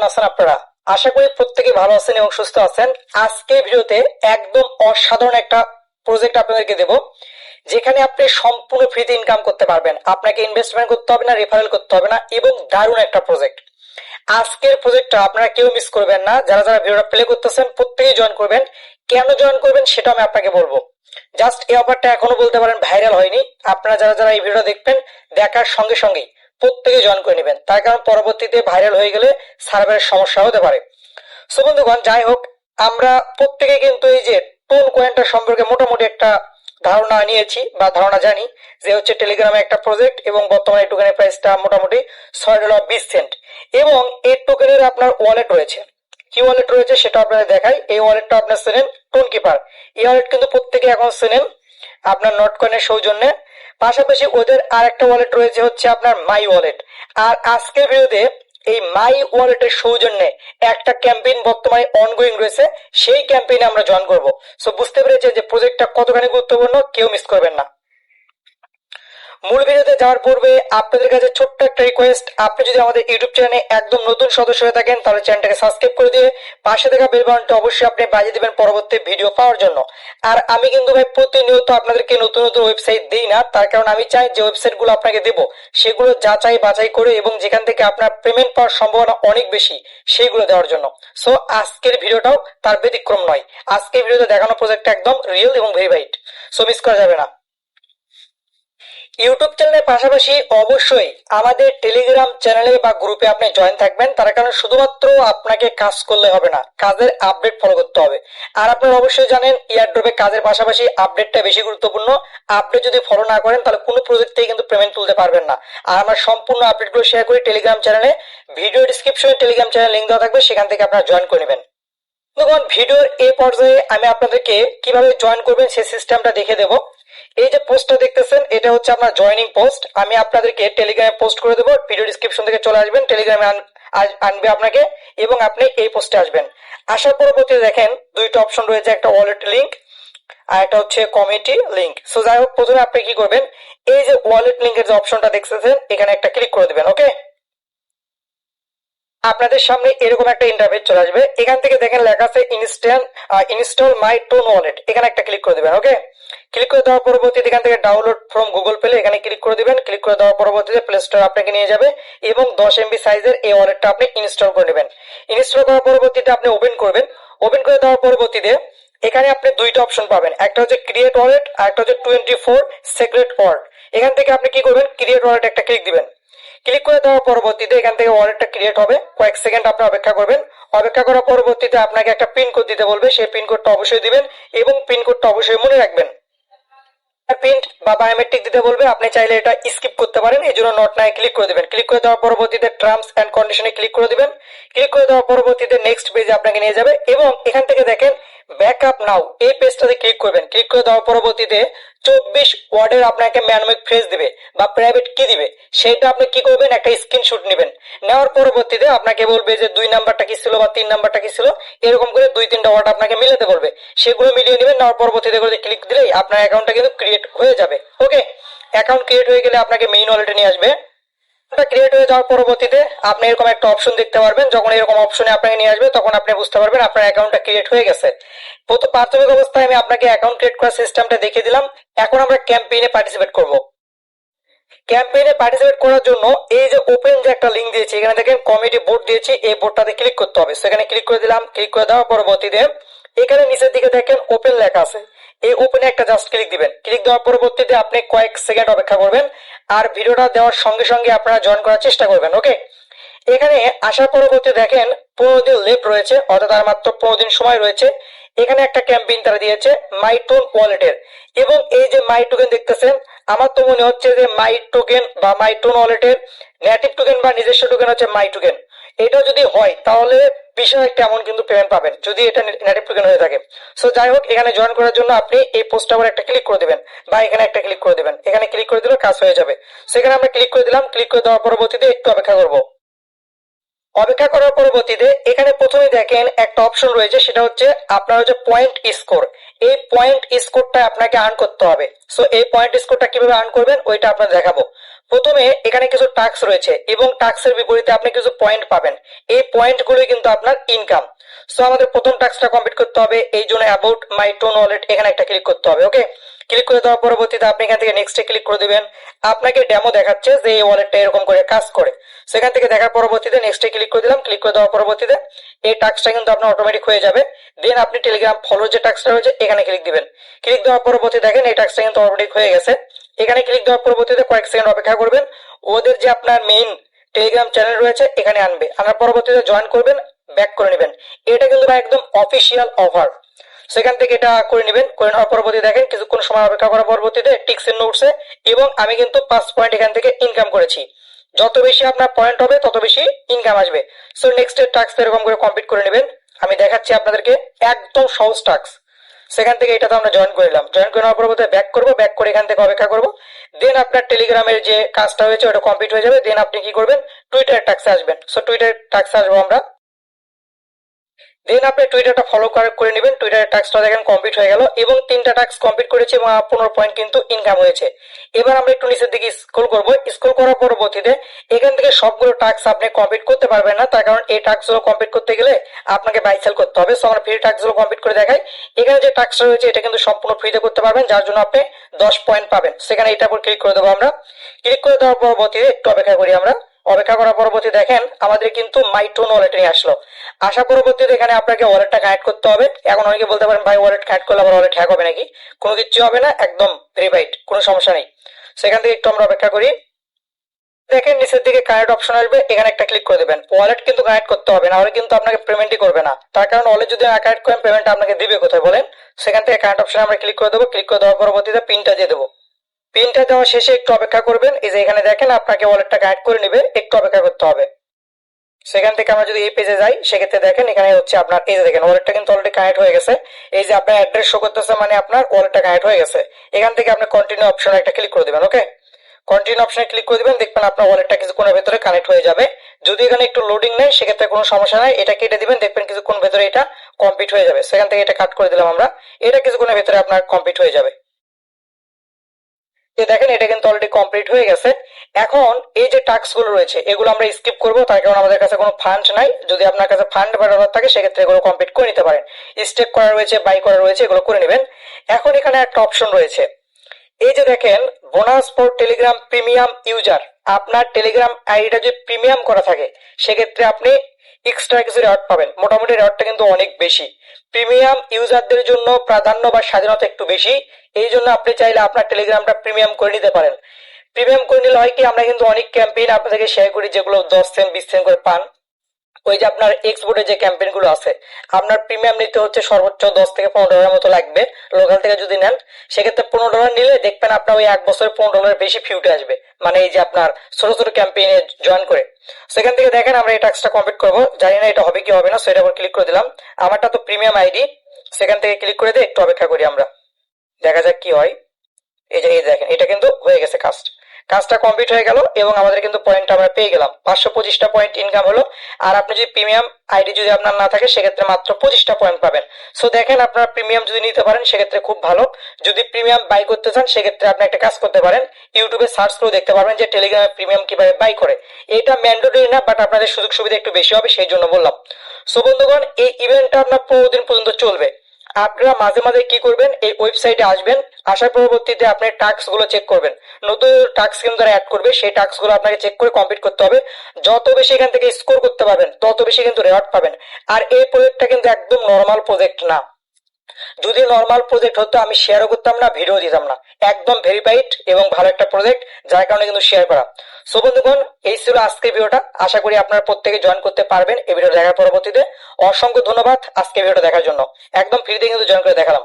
আছেন আপনারা? আশা করি প্রত্যেকে ভালো আছেন এবং সুস্থ আছেন। আজকে ভিডিওতে একদম অসাধারণ একটা প্রজেক্ট আপনাদেরকে দেব, যেখানে আপনি সম্পূর্ণ ফ্রিতে ইনকাম করতে পারবেন। আপনাকে ইনভেস্টমেন্ট করতে হবে না, রেফারেল করতে হবে না, এবং দারুণ একটা প্রজেক্ট। আজকের প্রজেক্টটা আপনারা কেউ মিস করবেন না। যারা যারা ভিডিওটা প্লে করতেছেন প্রত্যেকেই জয়েন করবেন। কেন জয়েন করবেন সেটা আমি আপনাকে বলবো। জাস্ট এই অফারটা এখনো বলতে পারেন ভাইরাল হয়নি। আপনারা যারা যারা এই ভিডিও দেখবেন, দেখার সঙ্গে সঙ্গেই প্রত্যেকে জয়েন করে নেবেন, তার কারণ পরবর্তীতে ভাইরাল হয়ে গেলে সার্ভারের সমস্যা হতে পারে। সো বন্ধুগণ, যাই হোক, আমরা প্রত্যেকে কিন্তু এই যে টোন কয়েনটা সম্পর্কে মোটামুটি একটা ধারণা নিয়েছি বা ধারণা জানি, যে হচ্ছে টেলিগ্রামে একটা প্রজেক্ট এবং বর্তমানে এই টোকেনের প্রাইসটা মোটামুটি $6.20। এবং এই টোকেনের আপনার ওয়ালেট রয়েছে। কি ওয়ালেট রয়েছে সেটা আপনাদের দেখাই। এই ওয়ালেটটা আপনার চেনেন, টোন কিপার। এই ওয়ালেট কিন্তু প্রত্যেকে এখন চেনেন আপনার নট কয়েনের সৌজন্যে। পাশাপাশি ওদের আর একটা ওয়ালেট রয়েছে হচ্ছে আপনার মাই ওয়ালেট। আর আজকের ভিডিওতে এই মাই ওয়ালেটের সৌজন্যে একটা ক্যাম্পেইন বর্তমানে অনগোয়িং রয়েছে, সেই ক্যাম্পেইনে আমরা জয়েন করব। সো বুঝতে পেরেছেন যে প্রজেক্টটা কতখানি গুরুত্বপূর্ণ, কেউ মিস করবেন না। মূল ভিডিওতে যাওয়ার পূর্বে আপনাদের কাছে ছোট্ট একটা রিকোয়েস্ট, আপনি যদি আমাদের ইউটিউব চ্যানেলে একদম নতুন সদস্য হয়ে থাকেন তাহলে চ্যানেলটাকে সাবস্ক্রাইব করে দিয়ে পাশে থাকা বেল বাটনটা অবশ্যই আপনি বাজিয়ে দিবেন পরবর্তী ভিডিও পাওয়ার জন্য। আর আমি কিন্তু ভাই প্রতিনিয়ত আপনাদেরকে নতুন নতুন ওয়েবসাইট দিই না, তার কারণ আমি চাই যে ওয়েবসাইটগুলো আপনাকে দেবো সেগুলো যাচাই বাছাই করে এবং যেখান থেকে আপনার পেমেন্ট পাওয়ার সম্ভাবনা অনেক বেশি সেইগুলো দেওয়ার জন্য। সো আজকের ভিডিওটাও তার ব্যতিক্রম নয়। আজকের ভিডিওতে দেখানো প্রজেক্টটা একদম রিয়েল এবং ভেরিফাইড, সো মিস করা যাবে না। ইউটিউব চ্যানেলের পাশাপাশি অবশ্যই আমাদের টেলিগ্রাম চ্যানেলে বা গ্রুপে আপনি জয়েন থাকবেন, তার কারণ শুধুমাত্র আপনাকে কাজ করলে হবে না, কাজের আপডেট ফলো করতে হবে। আর আপনারা অবশ্যই জানেন এয়ারড্রপে কাজের পাশাপাশি আপডেটটা বেশি গুরুত্বপূর্ণ। আপডেট যদি ফলো না করেন তাহলে কোনো প্রজেক্ট থেকে কিন্তু পেমেন্ট তুলতে পারবেন না। আর আমরা সম্পূর্ণ আপডেটগুলো শেয়ার করি টেলিগ্রাম চ্যানেলে। ভিডিও ডিসক্রিপশনে টেলিগ্রাম চ্যানেল লিঙ্ক দেওয়া থাকবে, সেখান থেকে আপনারা জয়েন করে নেবেন। দেখুন, ভিডিওর এই পর্যায়ে আমি আপনাদেরকে কিভাবে জয়েন করবেন সেই সিস্টেমটা দেখে দেবো। এই যে পোস্টটা দেখতেছেন এটা হচ্ছে আপনার জয়নিং পোস্ট। আমি আপনাদেরকে টেলিগ্রামে পোস্ট করে দেবো। ভিডিও ডিসক্রিপশন থেকে চলে আসবেন, টেলিগ্রামে আনবে আপনাকে এবং আপনি এই পোস্টে আসবেন। আসার পরবর্তীতে দেখেন দুইটা অপশন রয়েছে, একটা ওয়ালেট লিংক আর একটা হচ্ছে কমিউনিটি লিংক। সো যাই হোক, প্রথমে আপনি কি করবেন, এই যে ওয়ালেট লিংকের যে অপশনটা দেখতেছেন এখানে একটা ক্লিক করে দিবেন। ওকে, আপনাদের সামনে এরকম একটা ইন্টারফেস চলে আসবে। এখান থেকে দেখেন লেখা আছে ইনস্টল মাই টোন ওয়ালেট, এখানে একটা ক্লিক করে দিবেন। ওকে, ক্লিক করে দেওয়ার পরবর্তীতে এখান থেকে ডাউনলোড ফ্রম গুগল প্লে এখানে ক্লিক করে দিবেন। ক্লিক করে দেওয়ার পরবর্তীতে প্লে স্টোর আপনাকে নিয়ে যাবে এবং 10 MB সাইজের এই ওয়ালেটটা আপনি ইনস্টল করে নেবেন। ইনস্টল করার পরবর্তীতে আপনি ওপেন করবেন। ওপেন করে দেওয়ার পরবর্তীতে এখানে আপনি দুইটা অপশন পাবেন, একটা হচ্ছে ক্রিয়েট ওয়ালেট আর একটা হচ্ছে 24 সিক্রেট ওয়ার্ড। এখান থেকে আপনি কি করবেন, ক্রিয়েট ওয়ালেট একটা ক্লিক দিবেন। ক্লিক করে দেওয়ার পরবর্তীতে এখান থেকে ওয়ালেটটা ক্রিয়েট হবে। কয়েক সেকেন্ড আপনি অপেক্ষা করবেন। অপেক্ষা করার পরবর্তীতে আপনাকে একটা পিন কোড দিতে বলবে, সেই পিন কোডটা অবশ্যই দিবেন এবং পিন কোডটা অবশ্যই মনে রাখবেন। পিন বা বায়োমেট্রিক দিতে বলবে, আপনি চাইলে এটা স্কিপ করতে পারেন, এই জন্য নট নাই ক্লিক করে দিবেন। ক্লিক করে দেওয়ার পরবর্তীতে টার্মস এন্ড কন্ডিশনে ক্লিক করে দিবেন। ক্লিক করে দেওয়ার পরবর্তীতে নেক্সট পেজে আপনাকে নিয়ে যাবে এবং এখান থেকে দেখেন ব্যাকআপ নাও, এই পেজটাতে ক্লিক করবেন। ক্লিক করে দেওয়ার পরবর্তীতে 24 ওয়ার্ডের আপনাকে ম্যানুমিক ফ্রেজ দিবে বা প্রাইভেট কি দিবে, সেটা আপনি কি করবেন, একটা স্ক্রিনশট নেবেন। নেওয়ার পরবর্তীতে আপনাকে বলবে যে 2 নাম্বারটা কি ছিল বা 3 নাম্বারটা কি ছিল, এরকম করে 2-3টা ওয়ার্ড আপনাকে মিলাতে বলবে, সেগুলো মিলিয়ে নেবেন। নেওয়ার পরবর্তীতে করে ক্লিক দিলেই আপনার অ্যাকাউন্টটা কিন্তু ক্রিয়েট হয়ে যাবে। ওকে, অ্যাকাউন্ট ক্রিয়েট হয়ে গেলে আপনাকে মেইন ওয়ালেটে নিয়ে আসবে। ক্রিয়েট হয়ে যাওয়ার পরবর্তীতে আপনি এরকম একটা অপশন দেখতে পারবেন। যখন এরকম অপশনে আপনাকে নিয়ে আসবে তখন আপনি বুঝতে পারবেন আপনার অ্যাকাউন্টটা ক্রিয়েট হয়ে গেছে। প্রাথমিক অবস্থায় আমি আপনাকে অ্যাকাউন্ট ক্রিয়েট করার সিস্টেমটা দেখিয়ে দিলাম। এখন আমরা ক্যাম্পেইনে পার্টিসিপেট করব। ক্যাম্পেইনে পার্টিসিপেট করার জন্য এই যে ওপেন যে একটা লিংক দিয়েছি, এখানে দেখেন কমিটি বোর্ড দিয়েছি, এই বোর্ডটাতে ক্লিক করতে হবে। সেখানে ক্লিক করে দিলাম। ক্লিক করে দেওয়ার পরবর্তীতে এখানে নিচের দিকে দেখেন ওপেন লেখা আছে, এই ওপেনে একটা জাস্ট ক্লিক দিবেন। ক্লিক দেওয়ার পরবর্তীতে আপনি কয়েক সেকেন্ড অপেক্ষা করবেন আর ভিডিওটা দেওয়ার সঙ্গে সঙ্গে আপনারা জয়েন করার চেষ্টা করবেন। ওকে, এখানে আসার পরবর্তী দেখেন 15 দিন লেট রয়েছে, অর্থাৎ আর মাত্র 15 দিন সময় রয়েছে। এখানে একটা ক্যাম্পেইন তারা দিয়েছে মাই টোন ওয়ালেটের, এবং এই যে মাই টোকেন দেখতেছেন, আমার তো মনে হচ্ছে যে মাই টোকেন বা মাই টোন ওয়ালেটের নেটিভ টোকেন বা নিজস্ব টোকেন হচ্ছে মাই টোকেন। এটা যদি হয় তাহলে বিষয় কেমন কিন্তু পেমেন্ট পাবেন যদি এটা নেটিভ টোকেন হয়ে থাকে। সো যাই হোক, এখানে জয়েন করার জন্য আপনি এই পোস্টটা আবার একটা ক্লিক করে দিবেন বা এখানে একটা ক্লিক করে দিবেন। এখানে ক্লিক করে দিলে কাজ হয়ে যাবে। সেখানে আমরা ক্লিক করে দিলাম। ক্লিক করে দেওয়ার পরবর্তীতে একটু অপেক্ষা করবো। অপেক্ষা করার পরবর্তীতে এখানে প্রথমে দেখেন একটা অপশন রয়েছে, সেটা হচ্ছে আপনার হচ্ছে পয়েন্ট স্কোর। এই পয়েন্ট স্কোরটা আপনাকে আর্ন করতে হবে। সো এই পয়েন্ট স্কোরটা কিভাবে আর্ন করবেন ওইটা আপনাদের দেখাবো। প্রথমে এখানে কিছু টাস্ক রয়েছে এবং টাস্কের বিপরীতে আপনি কিছু পয়েন্ট পাবেন। এই পয়েন্টগুলোই কিন্তু আপনার ইনকাম। সো আমাদের প্রথম টাস্কটা কমপ্লিট করতে হবে, এই জন্য অ্যাবাউট মাই টোন ওয়ালেট এখানে একটা ক্লিক করতে হবে। ওকে, ক্লিক করে দেওয়ার পরবর্তীতে আপনি এখান থেকে নেক্সটে ক্লিক করে দিবেন। আপনাকে ডেমো দেখাচ্ছে যে এই ওয়ালেটটা এরকম করে কাজ করে। সেখান থেকে দেখার পরবর্তীতে নেক্সটে ক্লিক করে দিলাম। ক্লিক করে দেওয়ার পরবর্তীতে এই টাস্কটা কিন্তু আপনার অটোমেটিক হয়ে যাবে। দেন আপনি টেলিগ্রাম ফলো যে টাস্কটা রয়েছে এখানে ক্লিক দিবেন। ক্লিক দেওয়ার পরবর্তী দেখেন এই টাস্কটা কিন্তু অটোমেটিক হয়ে গেছে। এখানে ক্লিক দেওয়ার পরবর্তীতে কয়েক সেকেন্ড অপেক্ষা করবেন। ওদের যে আপনার মেইন টেলিগ্রাম চ্যানেল রয়েছে এখানে আনবে, আনার পরবর্তীতে জয়েন করবেন, ব্যাক করে নেবেন। এটা কিন্তু একদম অফিসিয়াল অফার। সেখান থেকে এটা করে নেবেন। করে নেওয়ার পরবর্তী দেখেন কিছুক্ষণ সময় অপেক্ষা করার পরবর্তীতে টিক চিহ্ন উঠছে এবং আমি কিন্তু 5 পয়েন্ট এখান থেকে ইনকাম করেছি। যত বেশি আপনার পয়েন্ট হবে তত বেশি ইনকাম আসবে। সো নেক্সট টাস্ক এরকম করে কমপ্লিট করে নেবেন। আমি দেখাচ্ছি আপনাদেরকে একদম সহজ টাস্ক। সেখান থেকে এটাতে আমরা জয়েন করে নিলাম। জয়েন করে নেওয়ার পরবর্তী ব্যাক করবো, ব্যাক করে এখান থেকে অপেক্ষা করবো। দেন আপনার টেলিগ্রামের যে কাজটা হয়েছে ওটা কমপ্লিট হয়ে যাবে। দেন আপনি কি করবেন, টুইটার টাস্কে আসবেন। সো টুইটার টাস্কে আসবো আমরা। দেন আপনি টুইটারটা ফলো করে নেবেন। টুইটারের টাস্কটা দেখেন কমপ্লিট হয়ে গেল এবং 3টা টাস্ক কমপ্লিট করেছি এবং 15 পয়েন্ট কিন্তু ইনকাম হয়েছে। এবার আমরা একটু নিচের দিকে স্ক্রল করব। স্ক্রল করার পরবর্তীতে এখান থেকে সবগুলো টাস্ক আপনি কমপ্লিট করতে পারবেন না, তার কারণ এই টাস্কগুলো কমপ্লিট করতে গেলে আপনাকে বাই সেল করতে হবে। সো আমরা ফ্রি টাস্কগুলো কমপ্লিট করে দেখাই। এখানে যে টাস্কটা রয়েছে এটা কিন্তু সম্পূর্ণ ফ্রিতে করতে পারবেন, যার জন্য আপনি 10 পয়েন্ট পাবেন। সেখানে এটার উপর ক্লিক করে দেবো আমরা। ক্লিক করে দেওয়ার পরবর্তীতে একটু অপেক্ষা করি আমরা। অপেক্ষা করার পরবর্তী দেখেন আমাদের কিন্তু মাই টোন ওয়ালেটে নিয়ে আসলো। আসা পরবর্তীতে এখানে আপনাকে ওয়ালেটটা কানেক্ট করতে হবে। এখন অনেকে বলতে পারেন ভাই ওয়ালেট কানেক্ট করলে আবার ওয়ালেট হ্যাক হবে নাকি? কোনো কিছু হবে না, একদম ভেরিফাইড, কোনো সমস্যা নেই। সেখান থেকে একটু আমরা অপেক্ষা করি। দেখেন নিচের দিকে কানেক্ট অপশন আসবে, এখানে একটা ক্লিক করে দেবেন। ওয়ালেট কিন্তু কানেক্ট করতে হবে, না হলে কিন্তু আপনাকে পেমেন্টই করবে না। তার কারণ ওয়ালেট যদি না কানেক্ট করেন পেমেন্ট আপনাকে দিবে কোথায় বলেন? সেখান থেকে কানেক্ট অপশনে আমরা ক্লিক করে দেবো। ক্লিক করে দেওয়ার পরবর্তীতে পিনটা দিয়ে দেবো। পিনটা দেওয়া শেষে একটু অপেক্ষা করবেন। এই যে এখানে দেখেন আপনাকে ওয়ালেটটা কানেক্ট করে নিবে, একটু অপেক্ষা করতে হবে। সেখান থেকে আমরা যদি এই পেজে যাই সেক্ষেত্রে দেখেন এখানে হচ্ছে আপনার এই যে দেখেন ওয়ালেটটা কিন্তু অলরেডি কানেক্ট হয়ে গেছে। এই যে আপনার অ্যাড্রেস শো করতেছে মানে আপনার ওয়ালেটটা কানেক্ট হয়ে গেছে। এখান থেকে আপনি কন্টিনিউ অপশনে একটা ক্লিক করে দিবেন। ওকে, কন্টিনিউ অপশনে ক্লিক করে দিবেন, দেখবেন আপনার ওয়ালেটটা কিছুক্ষণের ভেতরে কানেক্ট হয়ে যাবে। যদি এখানে একটু লোডিং নেই সেক্ষেত্রে কোনো সমস্যা নাই, এটা কেটে দিবেন, দেখবেন কিছুক্ষণ ভেতরে এটা কমপ্লিট হয়ে যাবে। সেখান থেকে এটা কাট করে দিলাম আমরা। এটা কিছুক্ষণের ভেতরে আপনার কমপ্লিট হয়ে যাবে। দেখেন এটা কিন্তু অলরেডি কমপ্লিট হয়ে গেছে। এখন এই যে টাস্ক গুলো রয়েছে এগুলো আমরা স্কিপ করবো, তার কারণ আমাদের কাছে কোনো ফান্ড নাই। যদি আপনার কাছে ফান্ড বা ডলার থাকে সেক্ষেত্রে এগুলো কমপ্লিট করে নিতে পারেন। স্টেক করা রয়েছে, বাই করা রয়েছে, এগুলো করে নেবেন। এখন এখানে একটা অপশন রয়েছে, এই যে দেখেন bonus for Telegram premium user. আপনার টেলিগ্রাম আইডিটা যদি প্রিমিয়াম করা থাকে সেক্ষেত্রে আপনি এক্সট্রা কিছু রেওয়ার্ড পাবেন। মোটামুটি রেওয়ার্ডটা কিন্তু অনেক বেশি। প্রিমিয়াম ইউজারদের জন্য প্রাধান্য বা স্বাধীনতা একটু বেশি, এই জন্য আপনি চাইলে আপনার টেলিগ্রামটা প্রিমিয়াম করে নিতে পারেন। প্রিমিয়াম করে নিলে হয় কি, আমরা কিন্তু অনেক ক্যাম্পেইন আপনাদেরকে শেয়ার করি যেগুলো 10 সেন্ট 20 সেন্ট করে পান। ওই যে আপনার এক্সপোর্টের যে ক্যাম্পেইন গুলো আছে, আপনার প্রিমিয়াম নিতে হচ্ছে সর্বোচ্চ 10 থেকে 15 ডলারের মতো লাগবে। লোকাল থেকে যদি নেন সেক্ষেত্রে 15 ডলার নিলে দেখবেন আপনার ওই এক বছরে 15 ডলারের বেশি ফিউটে আসবে, মানে এই যে আপনার ছোট ছোট ক্যাম্পেইনে জয়েন করে। সেখান থেকে দেখেন আমরা এই টাস্কটা কমপ্লিট করবো, জানি না এটা হবে কি হবে না। সেটার উপর ক্লিক করে দিলাম। আমারটা তো প্রিমিয়াম আইডি, সেখান থেকে ক্লিক করে দিয়ে একটু অপেক্ষা করি আমরা, দেখা যাক কি হয়। এই যে এই দেখেন এটা কিন্তু হয়ে গেছে কাজটা কমপ্লিট হয়ে গেল এবং আমাদের কিন্তু পয়েন্ট আমরা পেয়ে গেলাম। 525টা পয়েন্ট ইনকাম হলো। আর আপনি যদি প্রিমিয়াম আইডি যদি আপনার না থাকে সেক্ষেত্রে মাত্র 25টা পয়েন্ট পাবেন। সো দেখেন আপনার প্রিমিয়াম যদি নিতে পারেন সেক্ষেত্রে খুব ভালো। যদি প্রিমিয়াম বাই করতে চান সেক্ষেত্রে আপনি একটা কাজ করতে পারেন, ইউটিউবে সার্চ করে দেখতে পারবেন যে টেলিগ্রামে প্রিমিয়াম কিভাবে বাই করে। এটা ম্যান্ডেটরি না, বাট আপনাদের সুযোগ সুবিধা একটু বেশি হবে সেই জন্য বললাম। সো বন্ধুগণ এই ইভেন্টটা আপনার 15 দিন পর্যন্ত চলবে। আপনারা মাঝে মাঝে কি করবেন, এই ওয়েবসাইটে আসবেন, আসার পরবর্তীতে আপনি টাস্ক গুলো চেক করবেন। নতুন টাস্ক কিন্তু তারা অ্যাড করবে, সেই টাস্ক গুলো আপনাকে চেক করে কমপ্লিট করতে হবে। যত বেশি এখান থেকে স্কোর করতে পারবেন তত বেশি কিন্তু রেওয়ার্ড পাবেন। আর এই প্রজেক্টটা কিন্তু একদম নর্মাল প্রজেক্ট না। যদি নর্মাল প্রজেক্ট হতো আমি শেয়ারও করতাম না, ভিডিও দিতাম না। একদম ভেরিফাইড এবং ভালো একটা প্রজেক্ট, যার কারণে কিন্তু শেয়ার করা। সো বন্ধুগণ এই ছিল আজকের ভিডিওটা। আশা করি আপনারা প্রত্যেকে জয়েন করতে পারবেন এই ভিডিও দেখার পরবর্তীতে। অসংখ্য ধন্যবাদ আজকে ভিডিওটা দেখার জন্য। একদম ফ্রিতে কিন্তু জয়েন করে দেখালাম।